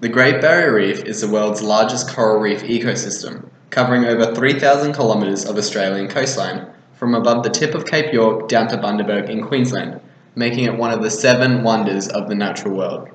The Great Barrier Reef is the world's largest coral reef ecosystem, covering over 3,000 kilometres of Australian coastline, from above the tip of Cape York down to Bundaberg in Queensland, making it one of the 7 wonders of the natural world.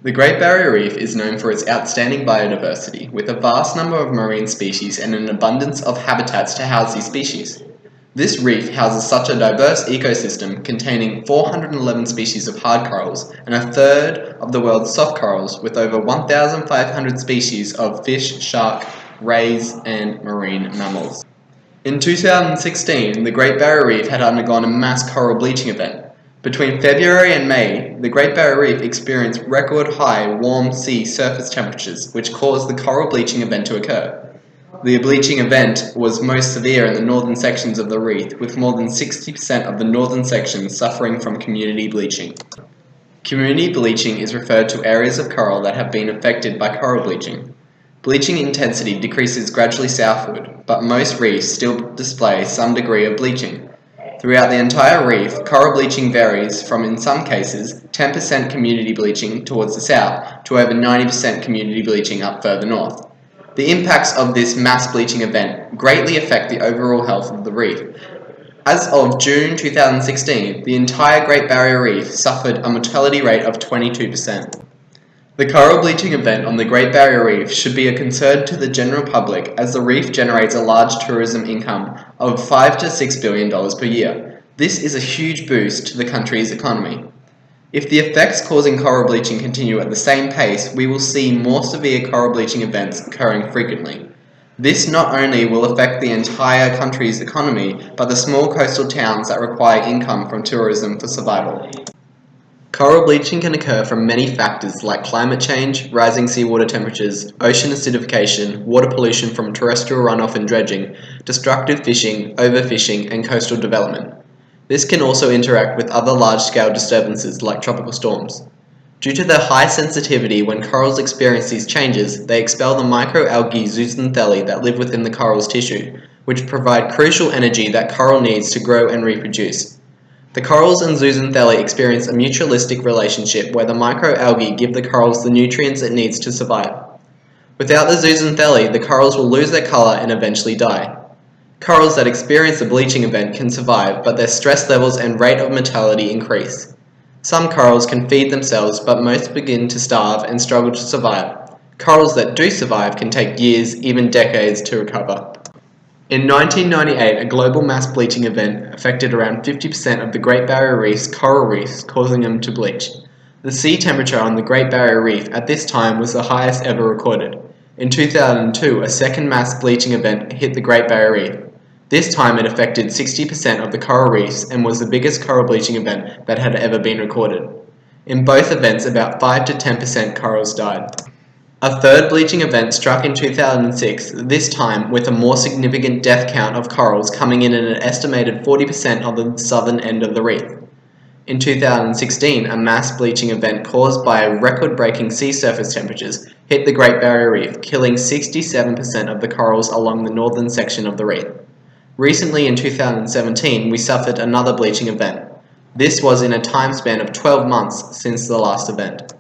The Great Barrier Reef is known for its outstanding biodiversity, with a vast number of marine species and an abundance of habitats to house these species. This reef houses such a diverse ecosystem containing 411 species of hard corals and a third of the world's soft corals, with over 1,500 species of fish, shark, rays, and marine mammals. In 2016, the Great Barrier Reef had undergone a mass coral bleaching event. Between February and May, the Great Barrier Reef experienced record high warm sea surface temperatures, which caused the coral bleaching event to occur. The bleaching event was most severe in the northern sections of the reef, with more than 60% of the northern section suffering from community bleaching. Community bleaching is referred to areas of coral that have been affected by coral bleaching. Bleaching intensity decreases gradually southward, but most reefs still display some degree of bleaching. Throughout the entire reef, coral bleaching varies from, in some cases, 10% community bleaching towards the south to over 90% community bleaching up further north. The impacts of this mass bleaching event greatly affect the overall health of the reef. As of June 2016, the entire Great Barrier Reef suffered a mortality rate of 22%. The coral bleaching event on the Great Barrier Reef should be a concern to the general public, as the reef generates a large tourism income of $5 to $6 billion per year. This is a huge boost to the country's economy. If the effects causing coral bleaching continue at the same pace, we will see more severe coral bleaching events occurring frequently. This not only will affect the entire country's economy, but the small coastal towns that require income from tourism for survival. Coral bleaching can occur from many factors like climate change, rising seawater temperatures, ocean acidification, water pollution from terrestrial runoff and dredging, destructive fishing, overfishing, and coastal development. This can also interact with other large-scale disturbances like tropical storms. Due to their high sensitivity, when corals experience these changes, they expel the microalgae zooxanthellae that live within the coral's tissue, which provide crucial energy that coral needs to grow and reproduce. The corals and zooxanthellae experience a mutualistic relationship where the microalgae give the corals the nutrients it needs to survive. Without the zooxanthellae, the corals will lose their color and eventually die. Corals that experience a bleaching event can survive, but their stress levels and rate of mortality increase. Some corals can feed themselves, but most begin to starve and struggle to survive. Corals that do survive can take years, even decades, to recover. In 1998, a global mass bleaching event affected around 50% of the Great Barrier Reef's coral reefs, causing them to bleach. The sea temperature on the Great Barrier Reef at this time was the highest ever recorded. In 2002, a second mass bleaching event hit the Great Barrier Reef. This time it affected 60% of the coral reefs and was the biggest coral bleaching event that had ever been recorded. In both events, about 5 to 10% corals died. A third bleaching event struck in 2006, this time with a more significant death count of corals coming in at an estimated 40% of the southern end of the reef. In 2016, a mass bleaching event caused by record-breaking sea surface temperatures hit the Great Barrier Reef, killing 67% of the corals along the northern section of the reef. Recently, in 2017, we suffered another bleaching event. This was in a time span of 12 months since the last event.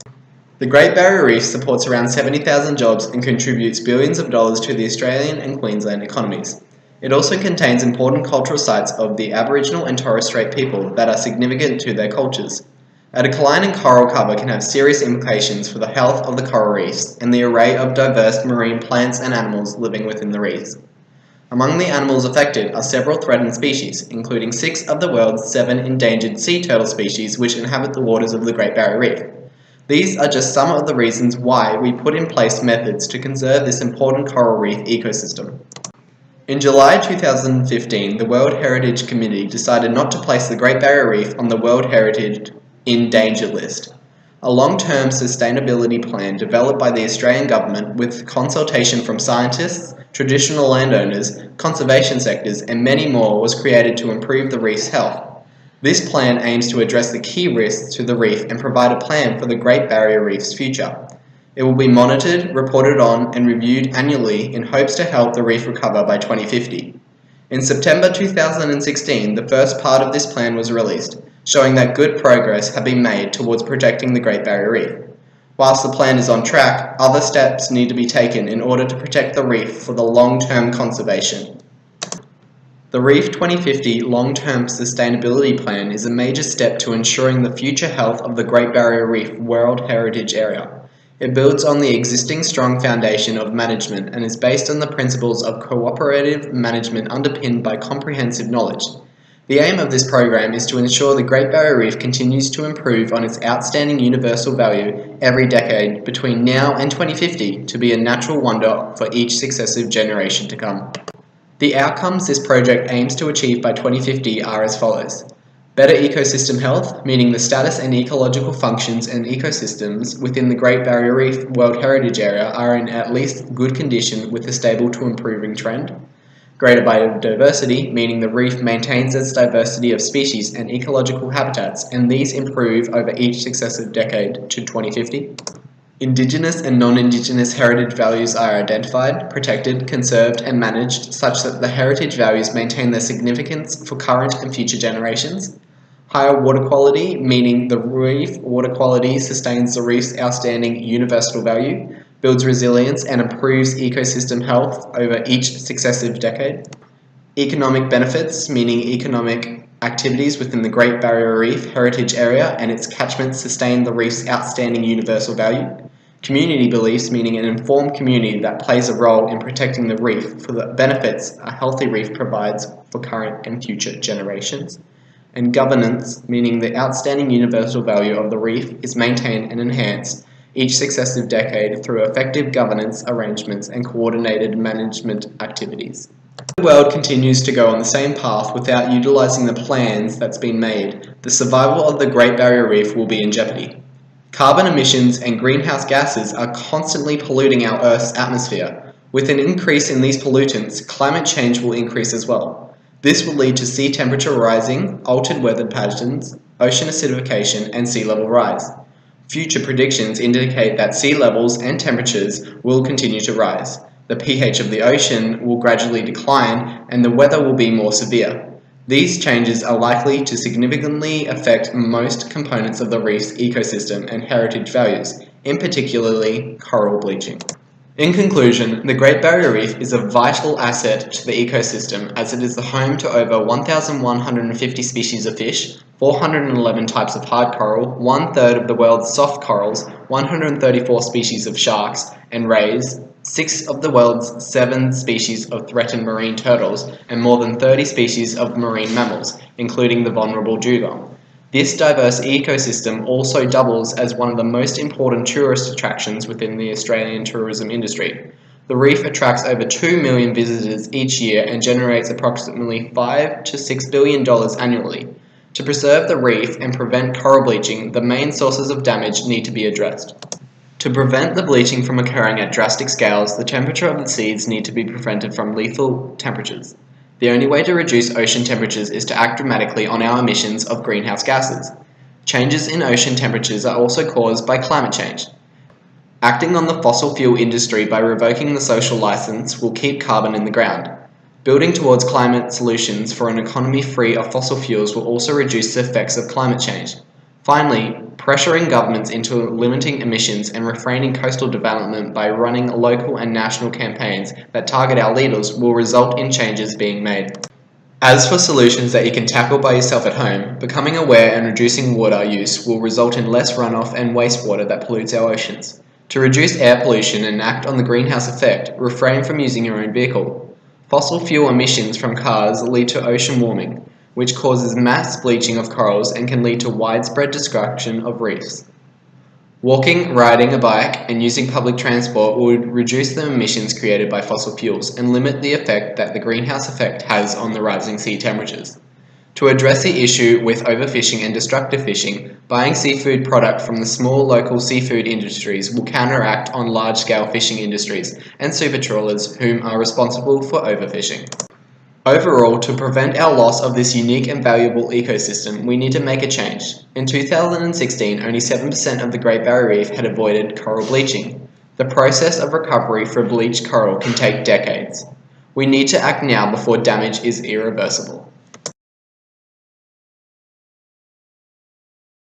The Great Barrier Reef supports around 70,000 jobs and contributes billions of dollars to the Australian and Queensland economies. It also contains important cultural sites of the Aboriginal and Torres Strait people that are significant to their cultures. A decline in coral cover can have serious implications for the health of the coral reefs and the array of diverse marine plants and animals living within the reefs. Among the animals affected are several threatened species, including 6 of the world's 7 endangered sea turtle species which inhabit the waters of the Great Barrier Reef. These are just some of the reasons why we put in place methods to conserve this important coral reef ecosystem. In July 2015, the World Heritage Committee decided not to place the Great Barrier Reef on the World Heritage in Danger list. A long-term sustainability plan developed by the Australian Government with consultation from scientists, traditional landowners, conservation sectors, and many more was created to improve the reef's health. This plan aims to address the key risks to the reef and provide a plan for the Great Barrier Reef's future. It will be monitored, reported on, and reviewed annually in hopes to help the reef recover by 2050. In September 2016, the first part of this plan was released, showing that good progress had been made towards protecting the Great Barrier Reef. Whilst the plan is on track, other steps need to be taken in order to protect the reef for the long-term conservation. The Reef 2050 Long-Term Sustainability Plan is a major step to ensuring the future health of the Great Barrier Reef World Heritage Area. It builds on the existing strong foundation of management and is based on the principles of cooperative management underpinned by comprehensive knowledge. The aim of this program is to ensure the Great Barrier Reef continues to improve on its outstanding universal value every decade between now and 2050 to be a natural wonder for each successive generation to come. The outcomes this project aims to achieve by 2050 are as follows. Better ecosystem health, meaning the status and ecological functions and ecosystems within the Great Barrier Reef World Heritage Area are in at least good condition with a stable to improving trend. Greater biodiversity, meaning the reef maintains its diversity of species and ecological habitats, and these improve over each successive decade to 2050. Indigenous and non-Indigenous heritage values are identified, protected, conserved, and managed such that the heritage values maintain their significance for current and future generations. Higher water quality, meaning the reef water quality sustains the reef's outstanding universal value, builds resilience and improves ecosystem health over each successive decade. Economic benefits, meaning economic activities within the Great Barrier Reef Heritage Area and its catchments sustain the reef's outstanding universal value. Community beliefs, meaning an informed community that plays a role in protecting the reef for the benefits a healthy reef provides for current and future generations. And governance, meaning the outstanding universal value of the reef is maintained and enhanced each successive decade through effective governance arrangements and coordinated management activities. The world continues to go on the same path without utilising the plans that's been made. The survival of the Great Barrier Reef will be in jeopardy. Carbon emissions and greenhouse gases are constantly polluting our Earth's atmosphere. With an increase in these pollutants, climate change will increase as well. This will lead to sea temperature rising, altered weather patterns, ocean acidification, and sea level rise. Future predictions indicate that sea levels and temperatures will continue to rise. The pH of the ocean will gradually decline and the weather will be more severe. These changes are likely to significantly affect most components of the reef's ecosystem and heritage values, in particularly coral bleaching. In conclusion, the Great Barrier Reef is a vital asset to the ecosystem as it is the home to over 1,150 species of fish, 411 types of hard coral, 1/3 of the world's soft corals, 134 species of sharks and rays, 6 of the world's 7 species of threatened marine turtles, and more than 30 species of marine mammals, including the vulnerable dugong. This diverse ecosystem also doubles as one of the most important tourist attractions within the Australian tourism industry. The reef attracts over 2 million visitors each year and generates approximately $5 to $6 billion annually. To preserve the reef and prevent coral bleaching, the main sources of damage need to be addressed. To prevent the bleaching from occurring at drastic scales, the temperature of the seas need to be prevented from lethal temperatures. The only way to reduce ocean temperatures is to act dramatically on our emissions of greenhouse gases. Changes in ocean temperatures are also caused by climate change. Acting on the fossil fuel industry by revoking the social license will keep carbon in the ground. Building towards climate solutions for an economy free of fossil fuels will also reduce the effects of climate change. Finally, pressuring governments into limiting emissions and refraining coastal development by running local and national campaigns that target our leaders will result in changes being made. As for solutions that you can tackle by yourself at home, becoming aware and reducing water use will result in less runoff and wastewater that pollutes our oceans. To reduce air pollution and act on the greenhouse effect, refrain from using your own vehicle. Fossil fuel emissions from cars lead to ocean warming, which causes mass bleaching of corals and can lead to widespread destruction of reefs. Walking, riding a bike, and using public transport would reduce the emissions created by fossil fuels and limit the effect that the greenhouse effect has on the rising sea temperatures. To address the issue with overfishing and destructive fishing, buying seafood product from the small local seafood industries will counteract on large-scale fishing industries and super trawlers whom are responsible for overfishing. Overall, to prevent our loss of this unique and valuable ecosystem, we need to make a change. In 2016, only 7% of the Great Barrier Reef had avoided coral bleaching. The process of recovery for bleached coral can take decades. We need to act now before damage is irreversible.